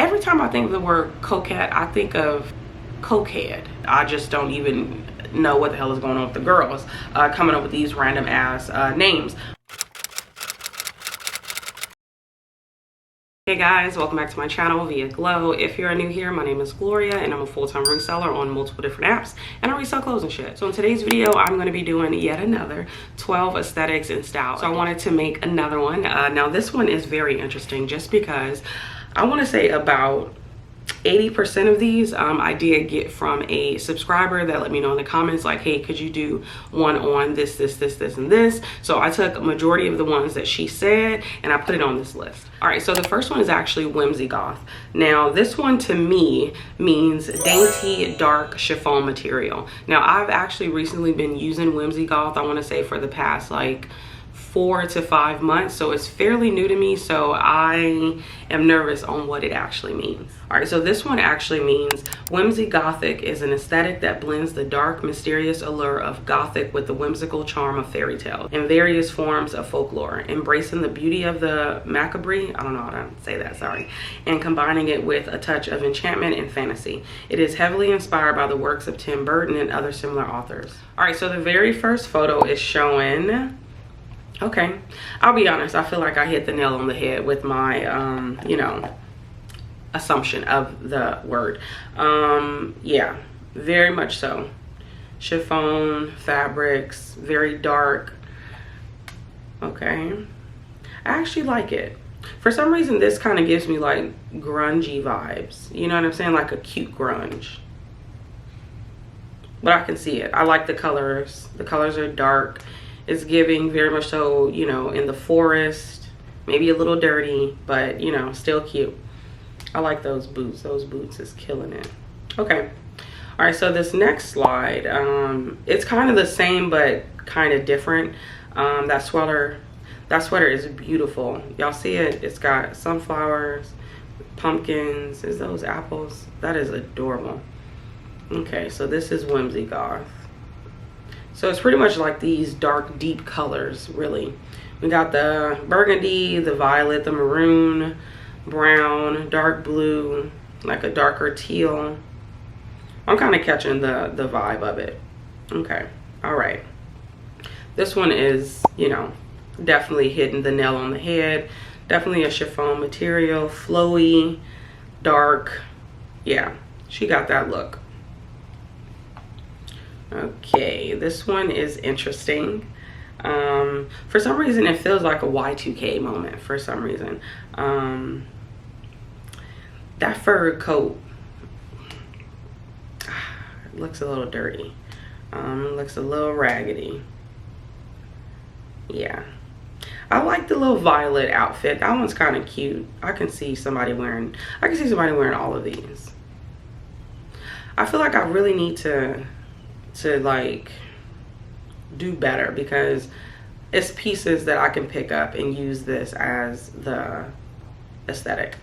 every time I think of the word coquette, I think of cokehead. I just don't even know what the hell is going on with the girls coming up with these random ass names. Hey guys, welcome back to my channel via Glow. If you're new here, my name is Gloria and I'm a full-time reseller on multiple different apps, and I resell clothes and shit. So in today's video, I'm going to be doing yet another 12 aesthetics and style. So I wanted to make another one. Now this one is very interesting just because I want to say about 80% of these I did get from a subscriber that let me know in the comments like, hey, could you do one on this, and this. So I took a majority of the ones that she said and I put it on this list. All right, so the first one is actually Whimsy Goth. Now this one to me means dainty dark chiffon material. Now I've actually recently been using Whimsy Goth, I want to say for the past like 4 to 5 months, so it's fairly new to me, so I am nervous on what it actually means. All right, so this one actually means Whimsy Gothic is an aesthetic that blends the dark, mysterious allure of Gothic with the whimsical charm of fairy tale in various forms of folklore, embracing the beauty of the macabre, I don't know how to say that, sorry, and combining it with a touch of enchantment and fantasy. It is heavily inspired by the works of Tim Burton and other similar authors. All right, so the very first photo is showing, okay, I'll be honest, I feel like I hit the nail on the head with my you know, assumption of the word. Yeah, very much so. Chiffon fabrics, very dark. Okay, I actually like it. For some reason this kind of gives me like grungy vibes, you know what I'm saying, like a cute grunge, but I can see it. I like the colors. The colors are dark. It's giving very much so, you know, in the forest, maybe a little dirty, but you know, still cute. I like those boots. Those boots is killing it. Okay. All right, so this next slide, it's kind of the same, but kind of different. That sweater is beautiful. Y'all see it? It's got sunflowers, pumpkins. Is those apples? That is adorable. Okay, so this is Whimsy Goth. So it's pretty much like these dark, deep colors, really. We got the burgundy, the violet, the maroon, brown, dark blue, like a darker teal. I'm kind of catching the vibe of it. Okay, all right. This one is, you know, definitely hitting the nail on the head. Definitely a chiffon material, flowy, dark. Yeah, she got that look. Okay, this one is interesting. For some reason it feels like a Y2K moment for some reason. That fur coat looks a little dirty. Looks a little raggedy. Yeah, I like the little violet outfit. That one's kind of cute. I can see somebody wearing all of these. I feel like I really need to like do better, because it's pieces that I can pick up and use this as the aesthetic.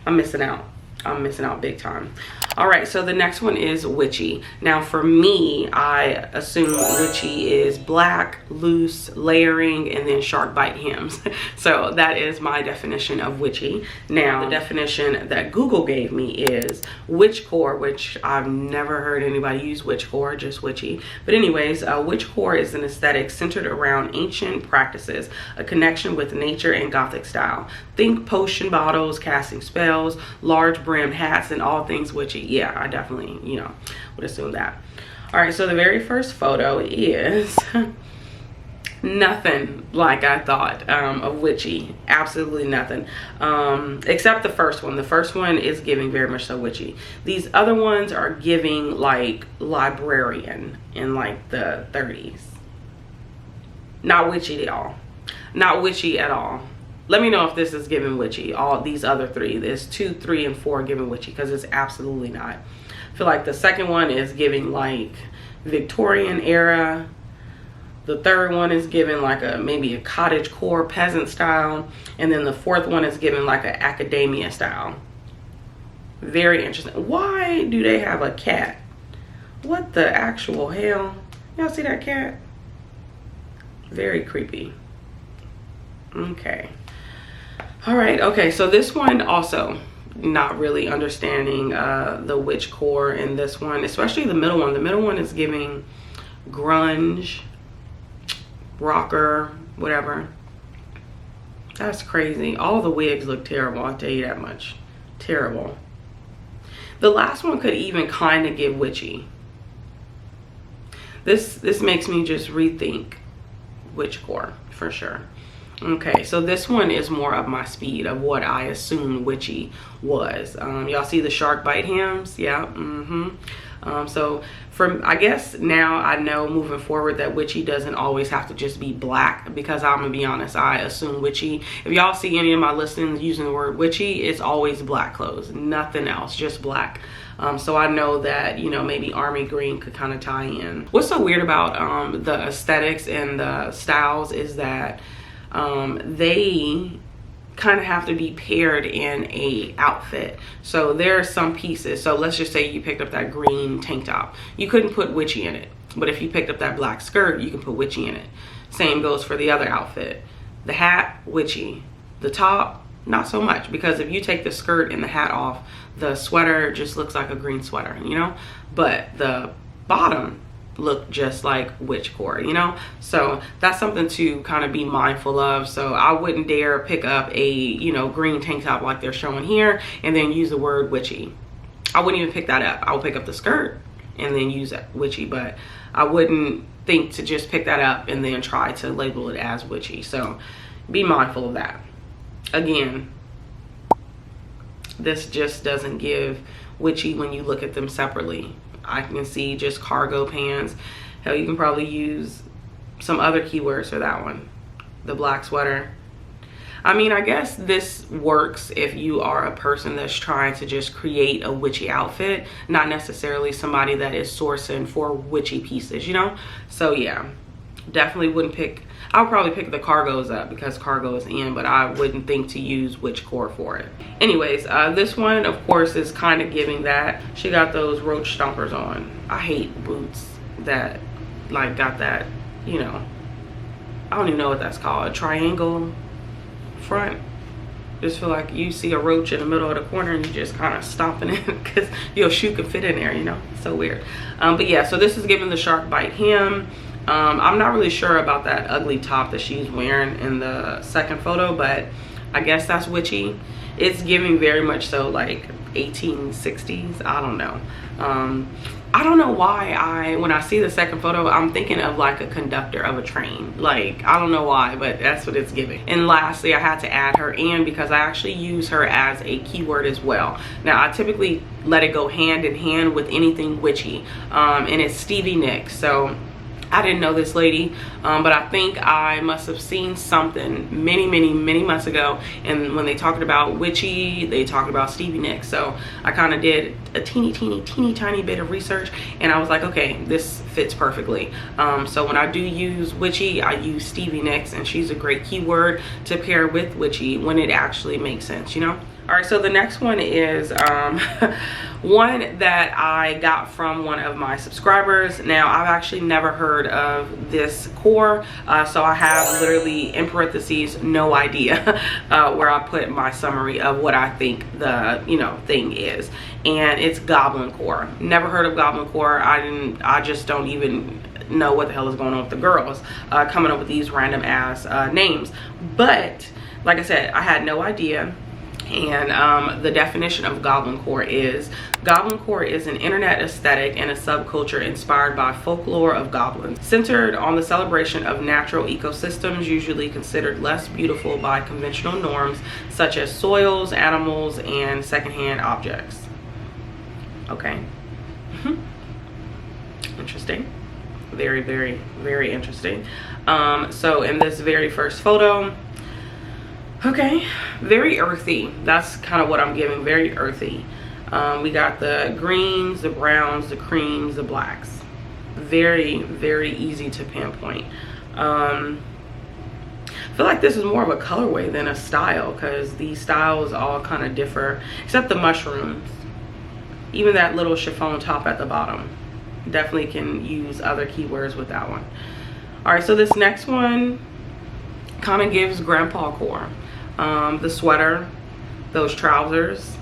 I'm missing out. I'm missing out big time. All right, so the next one is Witchy. Now for me, I assume Witchy is black, loose, layering, and then shark bite hems. So that is my definition of Witchy. Now the definition that Google gave me is Witch Core, which I've never heard anybody use Witch Core, just Witchy. But anyways, Witch Core is an aesthetic centered around ancient practices, a connection with nature and Gothic style. Think potion bottles, casting spells, large brimmed hats, and all things witchy. Yeah, I definitely, you know, would assume that. All right, so the very first photo is nothing like I thought of witchy. Absolutely nothing, except the first one. The first one is giving very much so witchy. These other ones are giving like librarian in like the 30s. Not witchy at all. Not witchy at all. Let me know if this is giving witchy. All these other three, there's 2, 3, and 4 giving witchy, because it's absolutely not. I feel like the second one is giving like Victorian era. The third one is giving like maybe a cottage core peasant style, and then the fourth one is giving like an academia style. Very interesting. Why do they have a cat? What the actual hell? Y'all see that cat? Very creepy. Okay. All right, okay, so this one also not really understanding the witch core in this one, especially the middle one. The middle one is giving grunge, rocker, whatever. That's crazy. All the wigs look terrible, I'll tell you that much. Terrible. The last one could even kind of give witchy. This makes me just rethink witch core for sure. Okay, so this one is more of my speed of what I assumed witchy was. Y'all see the shark bite hams? Yeah. So I guess now I know moving forward that witchy doesn't always have to just be black, because I'm gonna be honest, I assume witchy, if y'all see any of my listings using the word witchy, it's always black clothes, nothing else, just black. So I know that, you know, maybe army green could kind of tie in. What's so weird about the aesthetics and the styles is that they kind of have to be paired in a outfit. So there are some pieces, so let's just say you picked up that green tank top, you couldn't put witchy in it, but if you picked up that black skirt, you can put witchy in it. Same goes for the other outfit. The hat, witchy. The top, not so much, because if you take the skirt and the hat off, the sweater just looks like a green sweater, you know, but the bottom look just like witch core, you know. So that's something to kind of be mindful of. So I wouldn't dare pick up a, you know, green tank top like they're showing here and then use the word witchy. I wouldn't even pick that up. I would pick up the skirt and then use that witchy, but I wouldn't think to just pick that up and then try to label it as witchy. So be mindful of that. Again, this just doesn't give witchy when you look at them separately. I can see just cargo pants. Hell, you can probably use some other keywords for that one. The black sweater. I mean, I guess this works if you are a person that's trying to just create a witchy outfit, not necessarily somebody that is sourcing for witchy pieces, you know? So yeah, definitely wouldn't pick, I'll probably pick the cargos up because cargo is in, but I wouldn't think to use witch core for it. Anyways, this one, of course, is kind of giving that. She got those roach stompers on. I hate boots that, like, got that, you know, I don't even know what that's called, a triangle front. Just feel like you see a roach in the middle of the corner and you just kind of stomping it because your shoe can fit in there, you know? So weird. But yeah, so this is giving the shark bite hem. I'm not really sure about that ugly top that she's wearing in the second photo, but I guess that's witchy. It's giving very much so like 1860s. I don't know. I don't know why when I see the second photo, I'm thinking of like a conductor of a train. Like, I don't know why, but that's what it's giving. And lastly, I had to add her in because I actually use her as a keyword as well. Now, I typically let it go hand in hand with anything witchy, and it's Stevie Nicks. So I didn't know this lady, but I think I must have seen something many months ago, and when they talked about witchy, they talked about Stevie Nicks. So I kind of did a teeny tiny bit of research, and I was like, okay, this fits perfectly. So when I do use witchy, I use Stevie Nicks, and she's a great keyword to pair with witchy when it actually makes sense, you know. All right, so the next one is one that I got from one of my subscribers. Now, I've actually never heard of this core, so I have literally in parentheses no idea where I put my summary of what I think the, you know, thing is. And it's Goblin Core. Never heard of Goblin Core. I just don't even know what the hell is going on with the girls coming up with these random ass names. But like I said, I had no idea. And the definition of Goblin Core is an internet aesthetic and a subculture inspired by folklore of goblins, centered on the celebration of natural ecosystems usually considered less beautiful by conventional norms such as soils, animals, and secondhand objects. Okay. Interesting. Very interesting. So in this very first photo, okay, very earthy. That's kind of what I'm giving, very earthy. We got the greens, the browns, the creams, the blacks. Very easy to pinpoint. I feel like this is more of a colorway than a style because these styles all kind of differ, except the mushrooms. Even that little chiffon top at the bottom. Definitely can use other keywords with that one. All right, so this next one kind of gives grandpa core. The sweater, those trousers,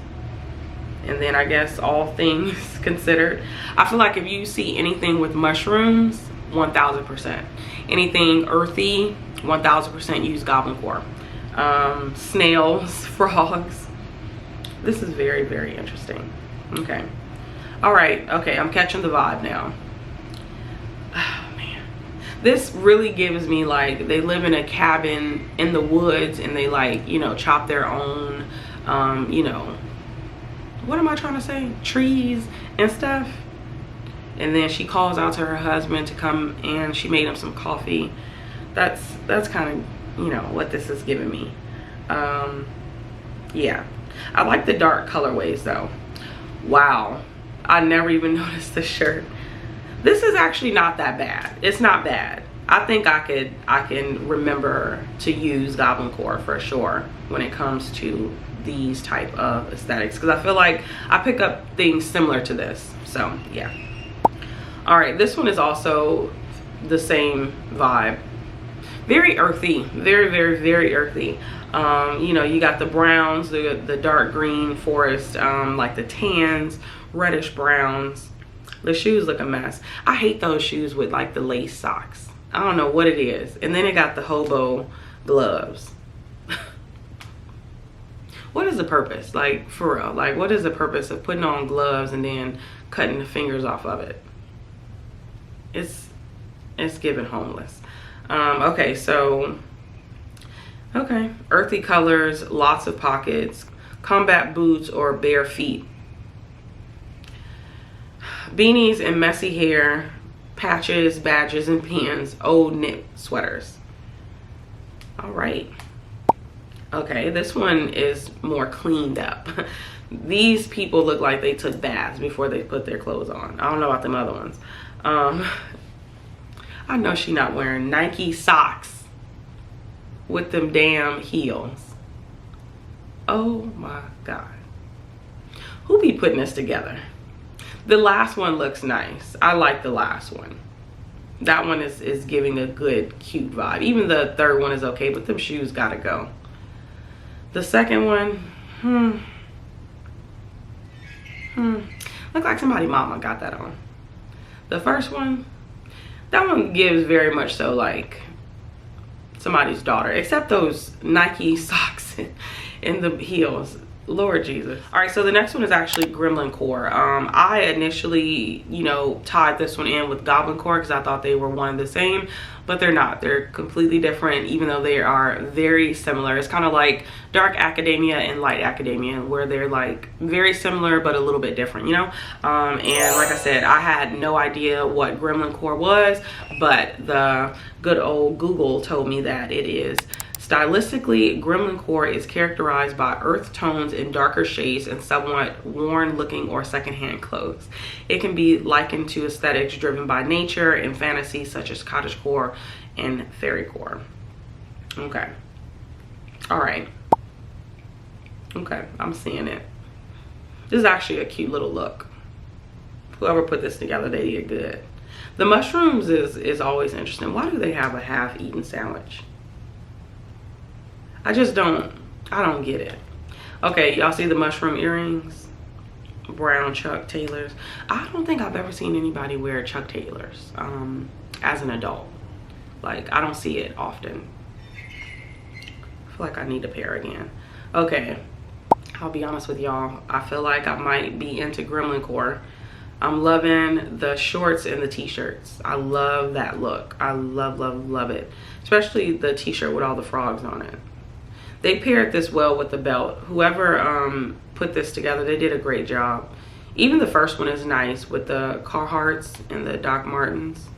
And then I guess all things considered, I feel like if you see anything with mushrooms, 1000%. Anything earthy, 1000% use Goblin Core. Snails, frogs. This is very, very interesting. Okay. All right. Okay, I'm catching the vibe now. Oh, man. This really gives me like they live in a cabin in the woods and they like, you know, chop their own, you know, what am I trying to say? Trees and stuff. And then she calls out to her husband to come and she made him some coffee. That's kind of, you know, what this is giving me. Yeah. I like the dark colorways though. Wow. I never even noticed the shirt. This is actually not that bad. It's not bad. I think I can remember to use Goblin Core for sure when it comes to these type of aesthetics, because I feel like I pick up things similar to this. So yeah. All right, this one is also the same vibe. Very earthy, very, very, very earthy. You know, you got the browns, the dark green forest, like the tans, reddish browns. The shoes look a mess. I hate those shoes with like the lace socks. I don't know what it is. And then it got the hobo gloves. What is the purpose? Like, for real, like what is the purpose of putting on gloves and then cutting the fingers off of it? It's giving homeless. Okay, so okay, earthy colors, lots of pockets, combat boots or bare feet, beanies and messy hair, patches, badges and pins, old knit sweaters. All right. Okay, this one is more cleaned up. These people look like they took baths before they put their clothes on. I don't know about them other ones. I know she not wearing Nike socks with them damn heels. Oh my God. Who be putting this together? The last one looks nice. I like the last one. That one is giving a good, cute vibe. Even the third one is okay, but them shoes gotta go. The second one, look like somebody mama got that on. The first one, that one gives very much so like somebody's daughter, except those Nike socks and the heels. Lord Jesus. All right, so the next one is actually Gremlin Core. I initially, you know, tied this one in with Goblin Core because I thought they were one and the same, but they're not. They're completely different, even though they are very similar. It's kind of like dark academia and light academia, where they're like very similar but a little bit different, you know. And like I said, I had no idea what Gremlin Core was, but the good old Google told me that it is. Stylistically, Gremlin Core is characterized by earth tones and darker shades and somewhat worn looking or secondhand clothes. It can be likened to aesthetics driven by nature and fantasy such as Cottage Core and Fairy Core. Okay. All right. Okay, I'm seeing it. This is actually a cute little look. Whoever put this together, they did good. The mushrooms is always interesting. Why do they have a half-eaten sandwich? I don't get it. Okay, y'all see the mushroom earrings? Brown Chuck Taylors. I don't think I've ever seen anybody wear Chuck Taylors as an adult. Like, I don't see it often. I feel like I need a pair again. Okay, I'll be honest with y'all. I feel like I might be into Gremlin Core. I'm loving the shorts and the t-shirts. I love that look. I love, love, love it. Especially the t-shirt with all the frogs on it. They paired this well with the belt. Whoever put this together, they did a great job. Even the first one is nice with the Carhartts and the Doc Martens.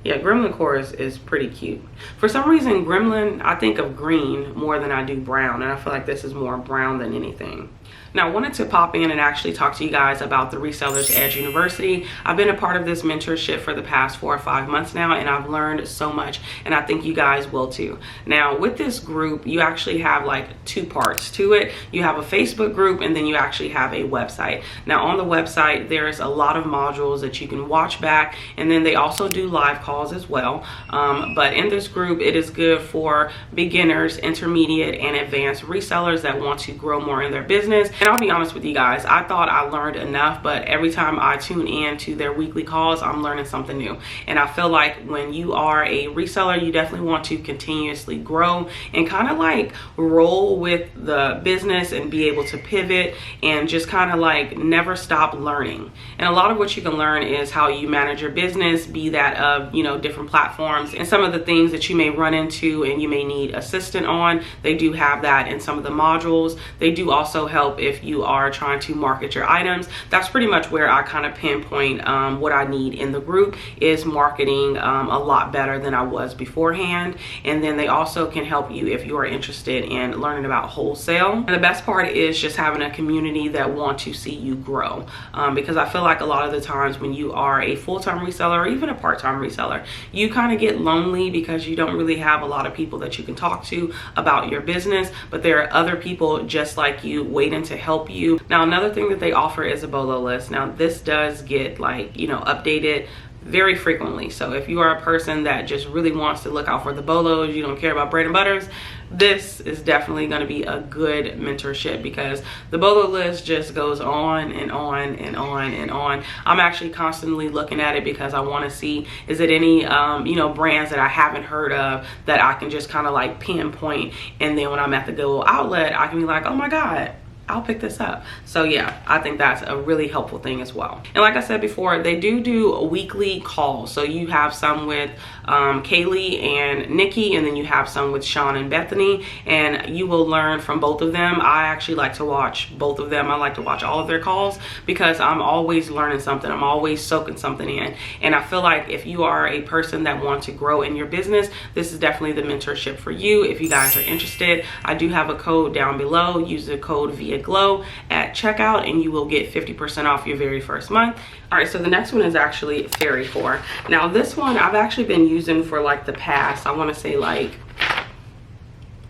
Yeah, Gremlin Core is pretty cute. For some reason, Gremlin, I think of green more than I do brown, and I feel like this is more brown than anything. Now, I wanted to pop in and actually talk to you guys about the Resellers Edge University. I've been a part of this mentorship for the past 4 or 5 months now, and I've learned so much, and I think you guys will too. Now, with this group, you actually have like 2 parts to it. You have a Facebook group, and then you actually have a website. Now, on the website, there's a lot of modules that you can watch back, and then they also do live calls as well. But in this group, it is good for beginners, intermediate, and advanced resellers that want to grow more in their business. business. And I'll be honest with you guys, I thought I learned enough, but every time I tune in to their weekly calls, I'm learning something new. And I feel like when you are a reseller, you definitely want to continuously grow and kind of like roll with the business and be able to pivot and just kind of like never stop learning. And a lot of what you can learn is how you manage your business, be that of, you know, different platforms and some of the things that you may run into and you may need assistance on. They do have that in some of the modules. They do also help if you are trying to market your items. That's pretty much where I kind of pinpoint what I need in the group is marketing a lot better than I was beforehand. And then they also can help you if you are interested in learning about wholesale. And the best part is just having a community that want to see you grow, because I feel like a lot of the times when you are a full-time reseller or even a part-time reseller, you kind of get lonely because you don't really have a lot of people that you can talk to about your business, but there are other people just like you waiting to help you. Now, another thing that they offer is a BOLO list. Now, this does get like, you know, updated very frequently. So if you are a person that just really wants to look out for the BOLOs, you don't care about bread and butters, this is definitely going to be a good mentorship because the BOLO list just goes on and on and on and on. I'm actually constantly looking at it because I want to see, is it any you know, brands that I haven't heard of that I can just kind of like pinpoint, and then when I'm at the Go outlet I can be like, oh my god, I'll pick this up. So yeah, I think that's a really helpful thing as well. And like I said before, they do weekly calls. So you have some with Kaylee and Nikki, and then you have some with Sean and Bethany, and you will learn from both of them. I actually like to watch both of them. I like to watch all of their calls because I'm always learning something. I'm always soaking something in. And I feel like if you are a person that wants to grow in your business, this is definitely the mentorship for you. If you guys are interested, I do have a code down below. Use the code 𝕊𝕊𝕄𝕇 at checkout and you will get 50% off your very first month. All right, so the next one is actually Fairy Core. Now this one I've actually been using for like the past, I want to say like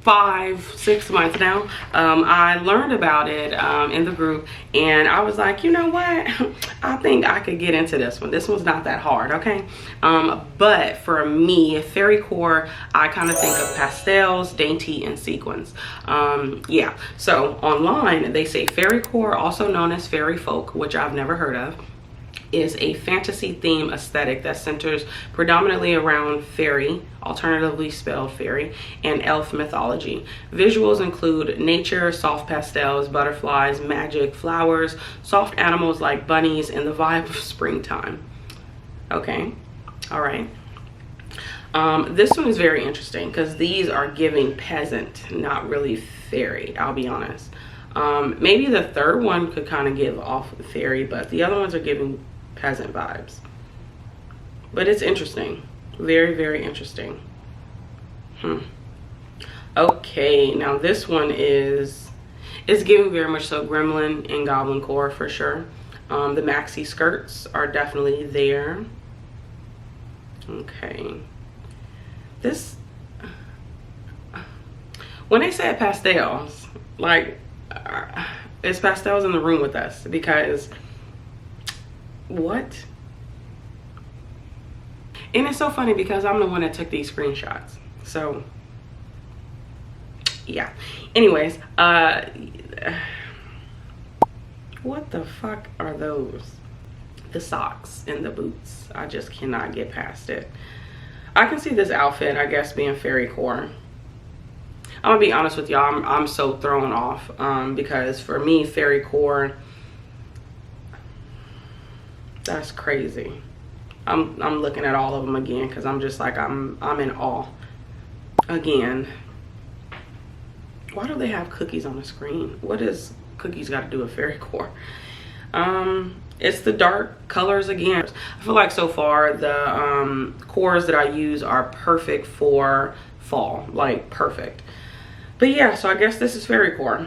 5-6 months now. I learned about it in the group, and I was like, you know what, I think I could get into this one. This one's not that hard, okay? But for me, Fairy Core, I kind of think of pastels, dainty, and sequins. Yeah, so online they say Fairy Core, also known as Fairy Folk, which I've never heard of, is a fantasy theme aesthetic that centers predominantly around fairy, alternatively spelled fairy, and elf mythology. Visuals include nature, soft pastels, butterflies, magic, flowers, soft animals like bunnies, and the vibe of springtime. Okay, all right. This one is very interesting because these are giving peasant, not really fairy, I'll be honest. Maybe the third one could kind of give off fairy, but the other ones are giving peasant vibes. But it's interesting, very, very interesting. Okay, now this one is giving very much so Gremlin and Goblin Core for sure. The maxi skirts are definitely there. Okay, this, when they said pastels, like, is pastels in the room with us? Because what? And it's so funny because I'm the one that took these screenshots, so yeah. Anyways, what the fuck are those? The socks and the boots, I just cannot get past it. I can see this outfit, I guess, being Fairy Core. I'm gonna be honest with y'all, I'm so thrown off because for me, Fairy Core, that's crazy. I'm looking at all of them again because I'm just like, I'm in awe. Again, why do they have cookies on the screen? What does cookies got to do with Fairy Core? It's the dark colors again. I feel like so far the cores that I use are perfect for fall, like perfect. But yeah, so I guess this is Fairy Core.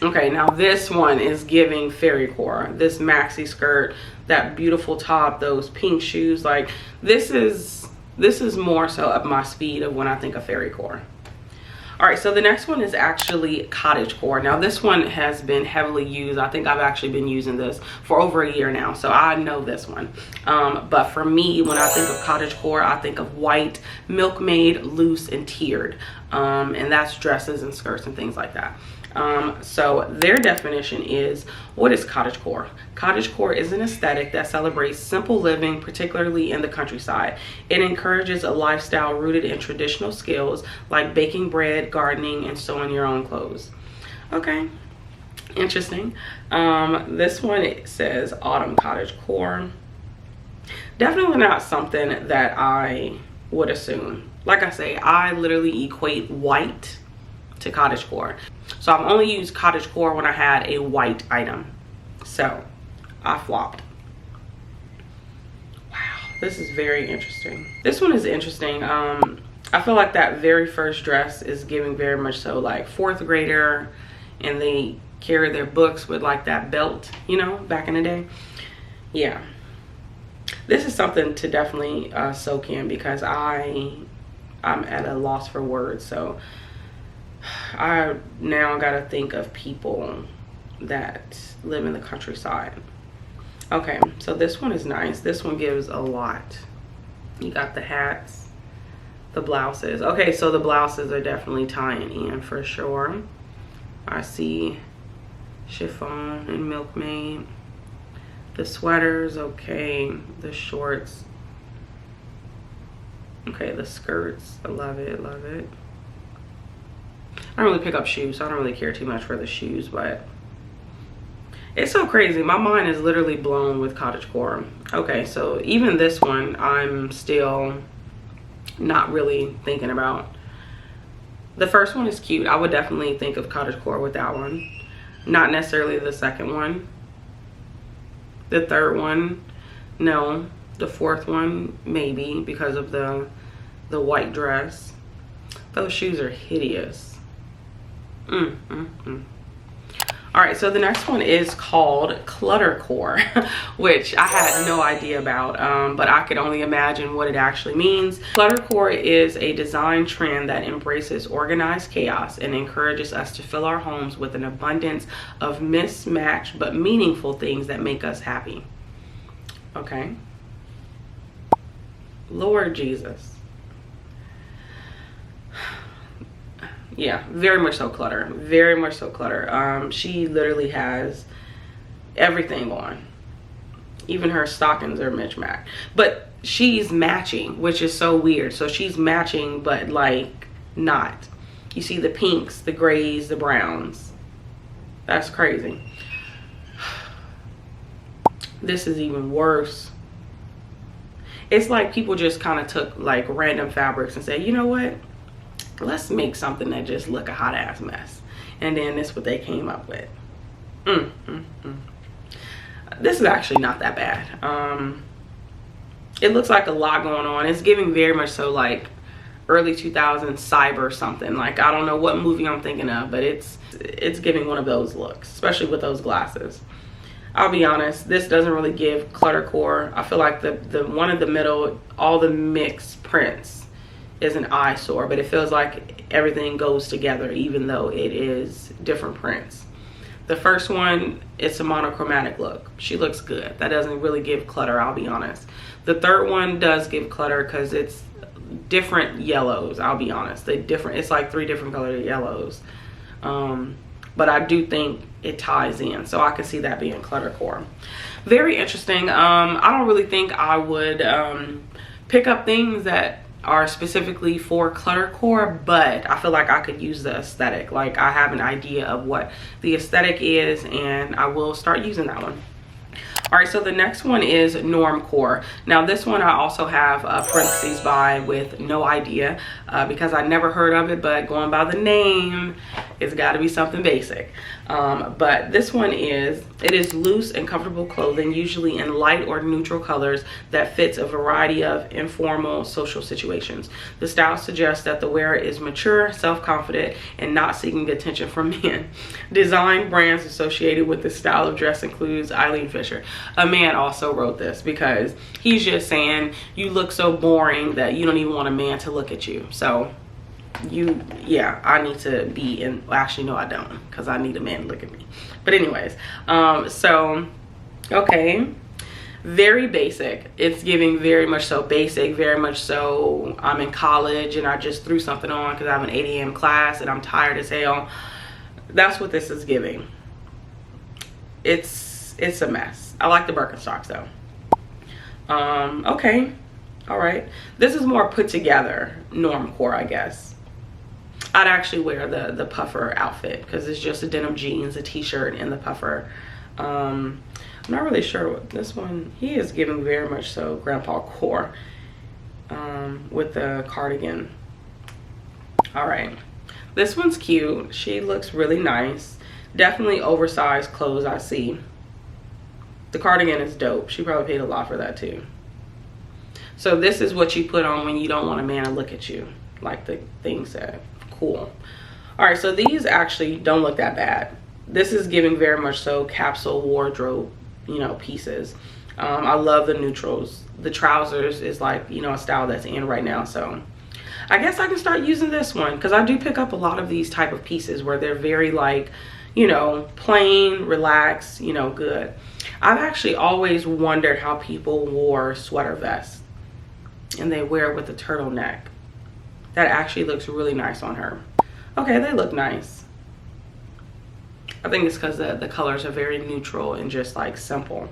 Okay, now this one is giving Fairy Core. This maxi skirt, that beautiful top, those pink shoes, like this is more so up my speed of when I think of Fairy Core. All right, so the next one is actually Cottage Core. Now this one has been heavily used. I think I've actually been using this for over a year now, so I know this one. But for me, when I think of Cottage Core, I think of white, milkmaid, loose, and tiered. And that's dresses and skirts and things like that. So their definition is, what is cottage core? Cottage core is an aesthetic that celebrates simple living, particularly in the countryside. It encourages a lifestyle rooted in traditional skills like baking bread, gardening, and sewing your own clothes. Okay, interesting. This one, it says autumn cottage core. Definitely not something that I would assume. Like I say, I literally equate white to cottage core. So I've only used cottage core when I had a white item. So I flopped. Wow, this is very interesting. This one is interesting. I feel like that very first dress is giving very much so like fourth grader, and they carry their books with like that belt, you know, back in the day. Yeah, this is something to definitely soak in, because I'm at a loss for words. So I now gotta think of people that live in the countryside. Okay, so this one is nice. This one gives a lot. You got the hats, the blouses. Okay, so the blouses are definitely tying in for sure. I see chiffon and milkmaid. The sweaters, okay. The shorts. Okay, the skirts. I love it, love it. I don't really pick up shoes, so I don't really care too much for the shoes, but it's so crazy. My mind is literally blown with cottage core. Okay, so even this one, I'm still not really thinking about. The first one is cute. I would definitely think of cottage core with that one. Not necessarily the second one. The third one, no. The fourth one, maybe, because of the white dress. Those shoes are hideous. All right, so the next one is called Clutter Core, which I had no idea about, but I could only imagine what it actually means. Clutter Core is a design trend that embraces organized chaos and encourages us to fill our homes with an abundance of mismatched but meaningful things that make us happy. Okay. Lord Jesus. Yeah, very much so clutter. Very much so clutter. She literally has everything on. Even her stockings are mismatched. But she's matching, which is so weird. So she's matching, but like not. You see the pinks, the grays, the browns. That's crazy. This is even worse. It's like people just kind of took like random fabrics and said, you know what? Let's make something that just look a hot ass mess. And then that's what they came up with. This is actually not that bad. It looks like a lot going on. It's giving very much so like early 2000s cyber something. Like I don't know what movie I'm thinking of, but it's giving one of those looks, especially with those glasses. I'll be honest, this doesn't really give clutter core. I feel like the one in the middle, all the mixed prints is an eyesore, but it feels like everything goes together even though it is different prints. The first one, it's a monochromatic look. She looks good. That doesn't really give clutter, I'll be honest. The third one does give clutter because it's different yellows, I'll be honest. It's like 3 different colored yellows. But I do think it ties in, so I can see that being clutter core. Very interesting. I don't really think I would pick up things that are specifically for clutter core, but I feel like I could use the aesthetic. Like I have an idea of what the aesthetic is, and I will start using that one. All right, so the next one is norm core. Now this one I also have parentheses by with no idea because I never heard of it, but going by the name, it's got to be something basic. But this one it is loose and comfortable clothing, usually in light or neutral colors that fits a variety of informal social situations. The style suggests that the wearer is mature, self-confident, and not seeking attention from men. Design brands associated with this style of dress includes Eileen Fisher. A man also wrote this because he's just saying you look so boring that you don't even want a man to look at you. So yeah, I need to be in, well, actually no I don't, because I need a man to look at me. But anyways, so okay, very basic. It's giving very much so basic, very much so I'm in college and I just threw something on because I have an 8 a.m. class and I'm tired as hell. That's what this is giving. It's a mess. I like the Birkenstocks though. Okay, all right. This is more put together normcore, I guess. I'd actually wear the puffer outfit because it's just a denim jeans, a t-shirt, and the puffer. I'm not really sure what this one, he is giving very much so grandpa core with the cardigan. All right, this one's cute. She looks really nice. Definitely oversized clothes, I see. The cardigan is dope. She probably paid a lot for that too. So this is what you put on when you don't want a man to look at you, like the thing said. Cool. All right, so these actually don't look that bad. This is giving very much so capsule wardrobe, you know, pieces. I love the neutrals. The trousers is like, you know, a style that's in right now. So I guess I can start using this one because I do pick up a lot of these type of pieces where they're very like, you know, plain, relaxed, you know, good. I've actually always wondered how people wore sweater vests and they wear it with a turtleneck. That actually looks really nice on her. Okay, they look nice. I think it's because the colors are very neutral and just like simple.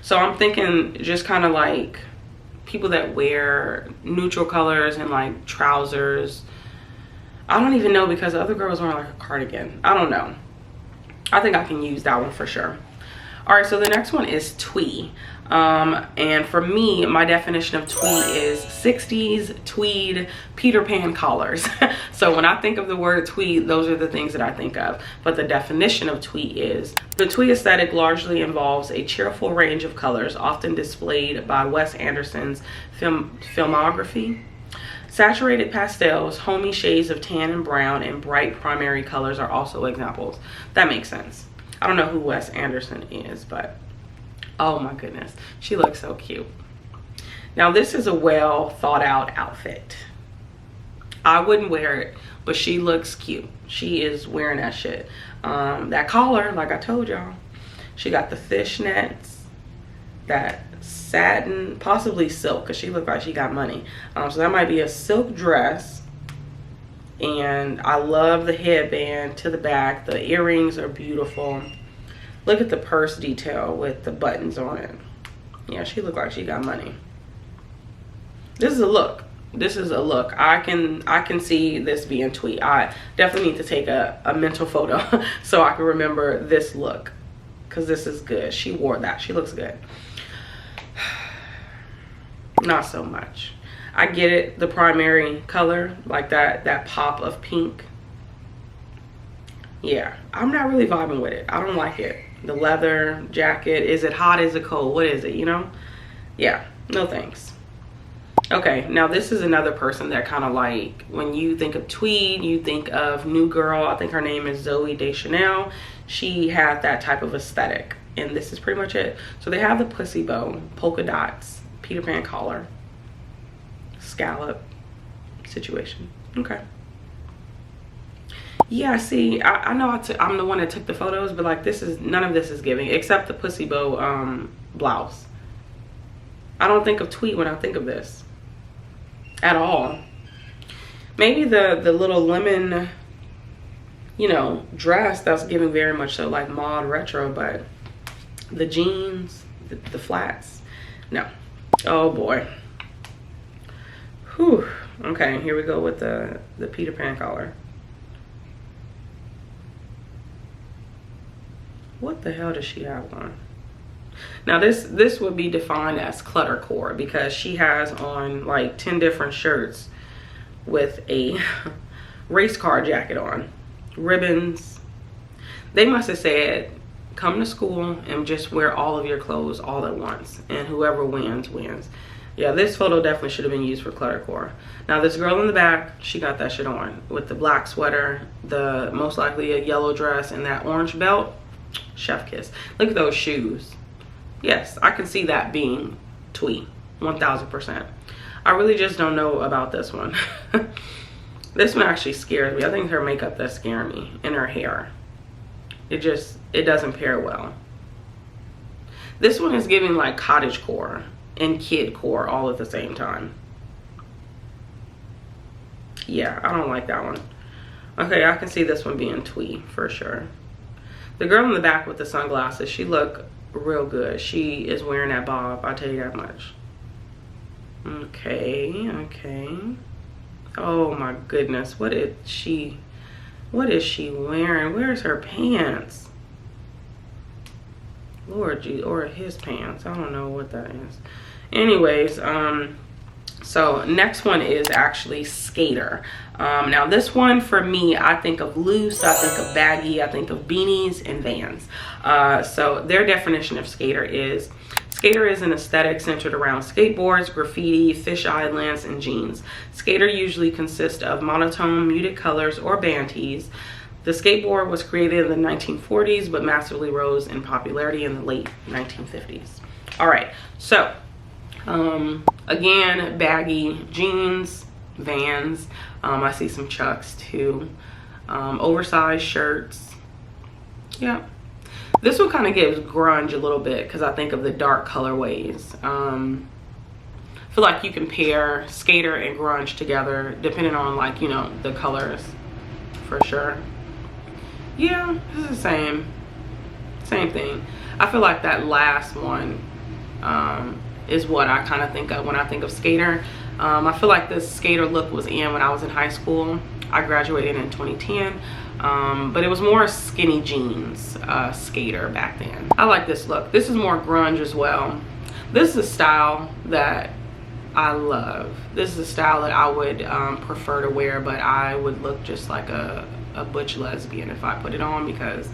So I'm thinking just kind of like people that wear neutral colors and like trousers. I don't even know because the other girl was wearing like a cardigan. I don't know. I think I can use that one for sure. All right, so the next one is twee. And for me, my definition of twee is 60s tweed Peter Pan collars. So when I think of the word twee, those are the things that I think of. But the definition of twee is, the twee aesthetic largely involves a cheerful range of colors, often displayed by Wes Anderson's filmography. Saturated pastels, homey shades of tan and brown, and bright primary colors are also examples. That makes sense. I don't know who Wes Anderson is, but oh my goodness, she looks so cute. Now this is a well thought out outfit. I wouldn't wear it, but she looks cute. She is wearing that shit. That collar, like I told y'all, she got the fishnets, that satin, possibly silk, because she looked like she got money. So that might be a silk dress. And I love the headband to the back. The earrings are beautiful. Look at the purse detail with the buttons on it. Yeah, she looked like she got money. This is a look. This is a look. I can see this being twee. I definitely need to take a mental photo so I can remember this look, because this is good. She wore that. She looks good. Not so much. I get it, the primary color, like that pop of pink. Yeah, I'm not really vibing with it. I don't like it. The leather jacket, is it hot, is it cold? What is it, you know? Yeah, no thanks. Okay, now this is another person that kind of like, when you think of tweed, you think of New Girl. I think her name is Zooey Deschanel. She had that type of aesthetic, and this is pretty much it. So they have the pussy bow, polka dots, Peter Pan collar, scallop situation. Okay. Yeah, see, I know I'm the one that took the photos, but like this is, none of this is giving except the pussy bow blouse. I don't think of tweed when I think of this at all. Maybe the little lemon, you know, dress, that's giving very much so like mod retro, but the jeans, the flats, no. Oh boy. Whew. Okay, here we go with the Peter Pan collar. What the hell does she have on? Now this would be defined as Clutter Core because she has on like 10 different shirts with a race car jacket on, ribbons. They must have said, come to school and just wear all of your clothes all at once, and whoever wins wins. Yeah, this photo definitely should have been used for Clutter Core. Now this girl in the back, she got that shit on with the black sweater, the most likely a yellow dress, and that orange belt. Chef kiss. Look at those shoes. Yes, I can see that being tweed, 1000%. I really just don't know about this one. This one actually scares me. I think her makeup that's scaring me, and her hair. It doesn't pair well. This one is giving like Cottage Core and Kid Core all at the same time. Yeah, I don't like that one. Okay, I can see this one being twee for sure. The girl in the back with the sunglasses, she look real good. She is wearing that bob, I'll tell you that much. Okay, okay. Oh my goodness, what is she wearing? Where's her pants? Lord gee, or his pants. I don't know what that is. Anyways, so next one is actually skater. Now this one for me, I think of loose, I think of baggy, I think of beanies and Vans. So their definition of skater is an aesthetic centered around skateboards, graffiti, fish islands, and jeans. Skater usually consists of monotone, muted colors, or band tees. The skateboard was created in the 1940s, but massively rose in popularity in the late 1950s. All right, so again, baggy jeans, Vans. I see some Chucks too. Oversized shirts. Yeah. This one kind of gives grunge a little bit because I think of the dark colorways. I feel like you can pair skater and grunge together depending on, like, you know, the colors for sure. Yeah, this is the same thing. I feel like that last one is what I kind of think of when I think of skater. I feel like this skater look was in when I was in high school. I graduated in 2010, but it was more skinny jeans skater back then. I like this look. This is more grunge as well. This is a style that I love. This is a style that I would prefer to wear, but I would look just like a butch lesbian if I put it on because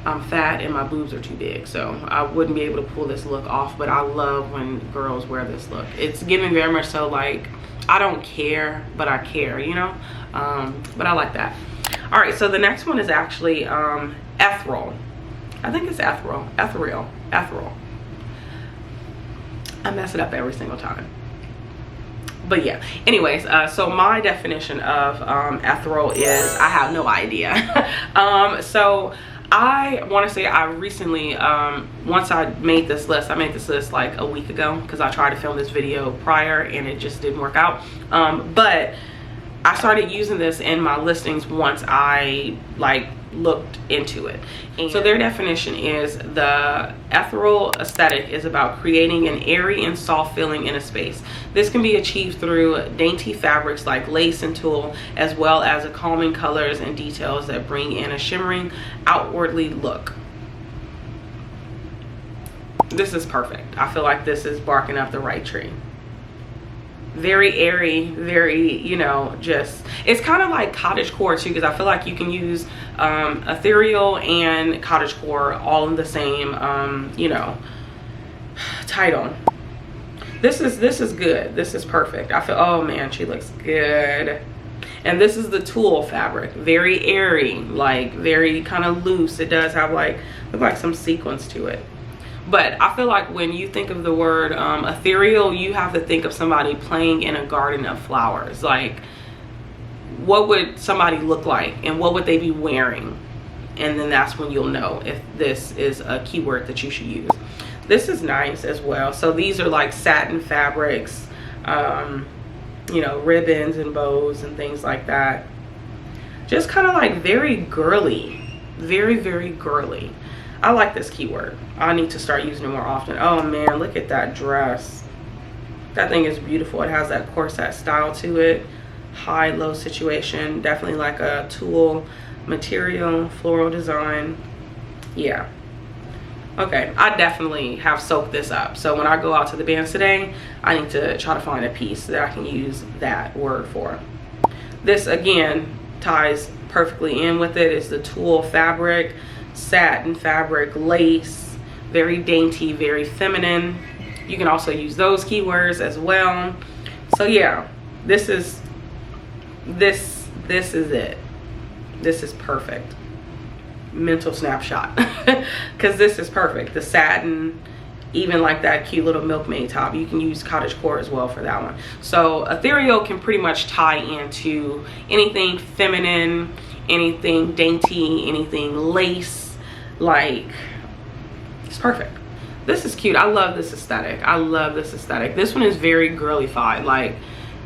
I'm fat and my boobs are too big, so I wouldn't be able to pull this look off. But I love when girls wear this look. It's giving very much so like, I don't care, but I care, you know. But I like that. All right, so the next one is actually ethereal. I think it's ethereal. I mess it up every single time. But yeah, anyways, so my definition of ethereal is I have no idea. So I want to say I recently, once I made this list like a week ago because I tried to film this video prior and it just didn't work out. But I started using this in my listings once I like looked into it. And so their definition is the ethereal aesthetic is about creating an airy and soft feeling in a space. This can be achieved through dainty fabrics like lace and tulle, as well as calming colors and details that bring in a shimmering, outwardly look. This is perfect. I feel like this is barking up the right tree. Very airy, very, you know, just, it's kind of like Cottage Core too, because I feel like you can use ethereal and Cottage Core all in the same you know, title. This is good. This is perfect. I feel, oh man, she looks good. And this is the tulle fabric, very airy, like very kind of loose. It does have like, look like some sequins to it. But I feel like when you think of the word ethereal, you have to think of somebody playing in a garden of flowers. Like, what would somebody look like and what would they be wearing? And then that's when you'll know if this is a keyword that you should use. This is nice as well. So these are like satin fabrics, you know, ribbons and bows and things like that. Just kind of like very girly, very, very girly. I like this keyword. I need to start using it more often. Oh man, look at that dress. That thing is beautiful. It has that corset style to it. High-low situation. Definitely like a tulle material, floral design. Yeah. Okay, I definitely have soaked this up. So when I go out to the bands today, I need to try to find a piece that I can use that word for. This again ties perfectly in with it. It's the tulle fabric, satin fabric, lace, very dainty, very feminine. You can also use those keywords as well. So yeah, this is it. This is perfect. Mental snapshot. Because this is perfect. The satin, even like that cute little milkmaid top. You can use Cottage Core as well for that one. So ethereal can pretty much tie into anything feminine, anything dainty, anything lace. Like, it's perfect. This is cute. I love this aesthetic. I love this aesthetic. This one is very girly-fied. Like,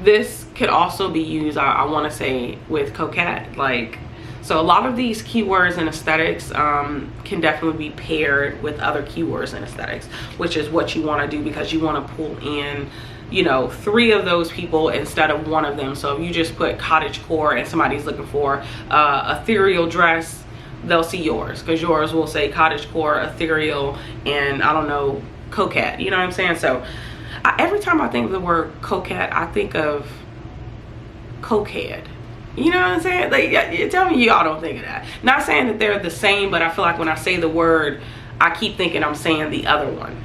this could also be used, I want to say, with coquette. Like, so a lot of these keywords in aesthetics can definitely be paired with other keywords in aesthetics, which is what you want to do, because you want to pull in, you know, 3 of those people instead of 1 of them. So if you just put cottage core and somebody's looking for ethereal dress, they'll see yours, because yours will say cottage core, ethereal, and I don't know, coquette. You know what I'm saying? So every time I think of the word coquette, I think of cokehead. You know what I'm saying? Like, tell me y'all don't think of that. Not saying that they're the same, but I feel like when I say the word, I keep thinking I'm saying the other one.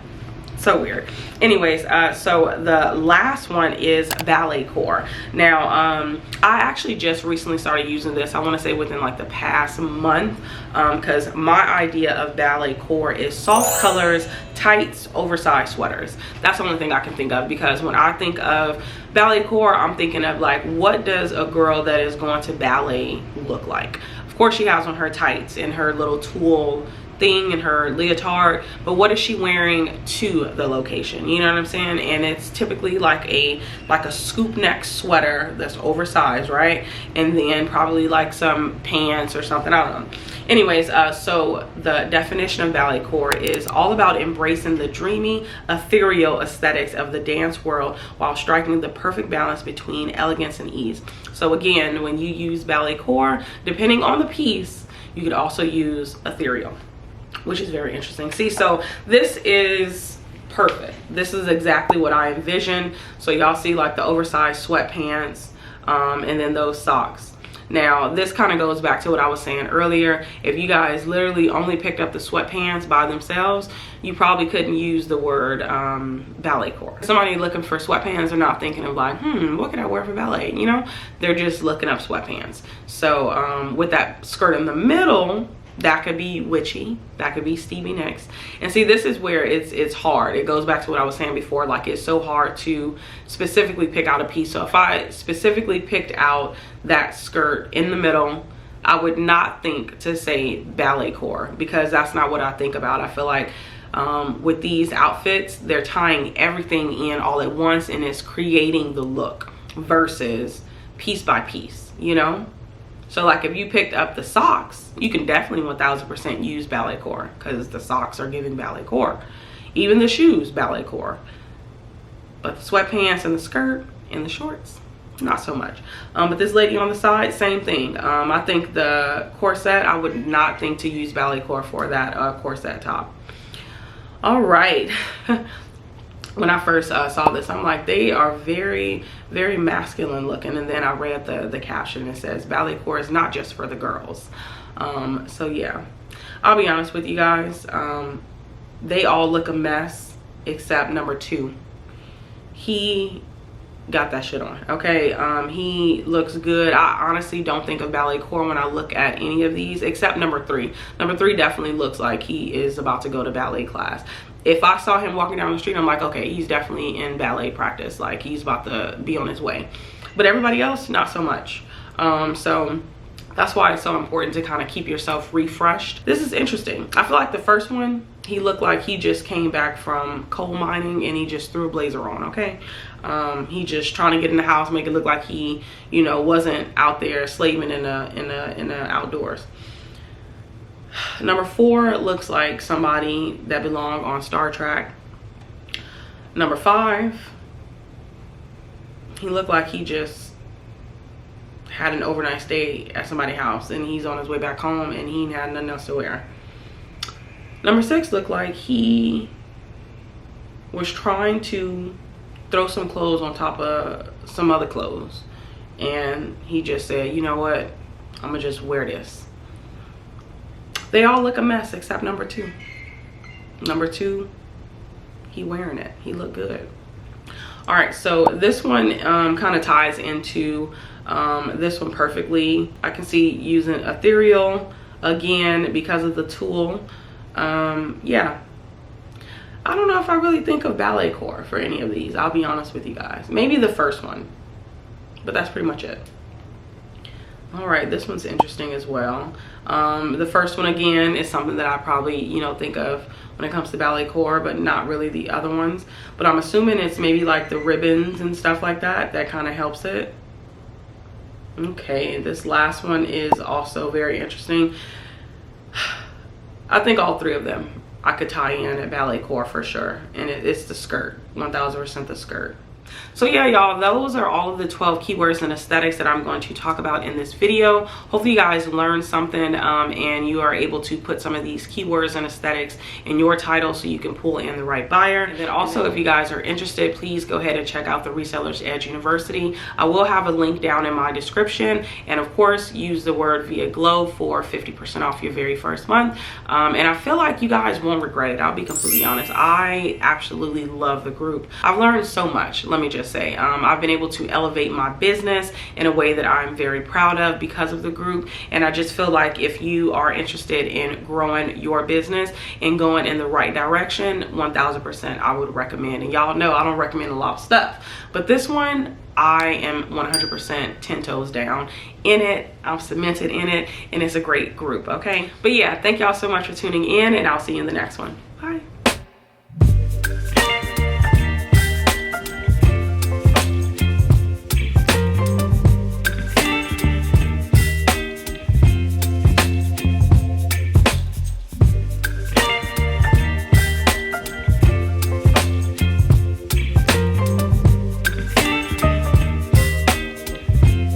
So weird. Anyways, so the last one is Ballet Core. Now, I actually just recently started using this. I want to say within like the past month, because my idea of Ballet Core is soft colors, tights, oversized sweaters. That's the only thing I can think of, because when I think of Ballet Core, I'm thinking of like, what does a girl that is going to ballet look like? Of course, she has on her tights and her little tulle thing and her leotard, but what is she wearing to the location? You know what I'm saying? And it's typically like a scoop neck sweater that's oversized, right? And then probably like some pants or something, I don't know. Anyways, so the definition of Ballet Core is all about embracing the dreamy, ethereal aesthetics of the dance world while striking the perfect balance between elegance and ease. So again, when you use Ballet Core, depending on the piece, you could also use ethereal, which is very interesting. See, so this is perfect. This is exactly what I envisioned. So y'all see like the oversized sweatpants, and then those socks. Now, this kind of goes back to what I was saying earlier. If you guys literally only picked up the sweatpants by themselves, you probably couldn't use the word Ballet Core. Somebody looking for sweatpants are not thinking of like, what can I wear for ballet? You know, they're just looking up sweatpants. So with that skirt in the middle, that could be Witchy, that could be Stevie Nicks. And see, this is where it's hard. It goes back to what I was saying before, like it's so hard to specifically pick out a piece. So if I specifically picked out that skirt in the middle, I would not think to say Ballet Core, because that's not what I think about. I feel like with these outfits, they're tying everything in all at once, and it's creating the look versus piece by piece, you know? So like if you picked up the socks, you can definitely 1000% use Ballet Core, because the socks are giving Ballet Core. Even the shoes, Ballet Core. But the sweatpants and the skirt and the shorts, not so much. But this lady on the side, same thing. I think the corset, I would not think to use Ballet Core for that corset top. All right. When I first saw this, I'm like, they are very, very masculine looking. And then I read the caption. It says Ballet Core is not just for the girls. So yeah, I'll be honest with you guys, they all look a mess except number 2. He got that shit on, okay? He looks good. I honestly don't think of Ballet Core when I look at any of these except number 3. Number 3 definitely looks like he is about to go to ballet class. If I saw him walking down the street, I'm like, okay, he's definitely in ballet practice, like he's about to be on his way. But everybody else, not so much. So that's why it's so important to kind of keep yourself refreshed. This is interesting. I feel like the first one, he looked like he just came back from coal mining and he just threw a blazer on, okay? He just trying to get in the house, make it look like he, you know, wasn't out there slaving in the outdoors. Number 4 looks like somebody that belonged on Star Trek. Number 5, he looked like he just had an overnight stay at somebody's house and he's on his way back home and he had nothing else to wear. Number 6 looked like he was trying to throw some clothes on top of some other clothes, and he just said, you know what, I'm gonna just wear this. They all look a mess except number 2. Number 2, he wearing it. He looked good. All right, so this one kind of ties into this one perfectly. I can see using ethereal again because of the tulle. Yeah, I don't know if I really think of Ballet Core for any of these. I'll be honest with you guys. Maybe the first one, but that's pretty much it. All right, this one's interesting as well. The first one again is something that I probably, you know, think of when it comes to Ballet Core, but not really the other ones. But I'm assuming it's maybe like the ribbons and stuff like that that kind of helps it. Okay, and this last one is also very interesting. I think all three of them I could tie in at Ballet Core for sure, and it's the skirt, 1000% the skirt. So yeah, y'all, those are all of the 12 keywords and aesthetics that I'm going to talk about in this video. Hopefully you guys learned something and you are able to put some of these keywords and aesthetics in your title so you can pull in the right buyer. And then also, if you guys are interested, please go ahead and check out the Resellers Edge University. I will have a link down in my description, and of course use the word 𝕬𝕉 for 50% off your very first month. And I feel like you guys won't regret it. I'll be completely honest. I absolutely love the group. I've learned so much. Let me just say, I've been able to elevate my business in a way that I'm very proud of because of the group. And I just feel like if you are interested in growing your business and going in the right direction, 1000% I would recommend. And y'all know I don't recommend a lot of stuff, but this one I am 100% 10 toes down in it. I'm cemented in it, and it's a great group. Okay, but yeah, thank y'all so much for tuning in, and I'll see you in the next one.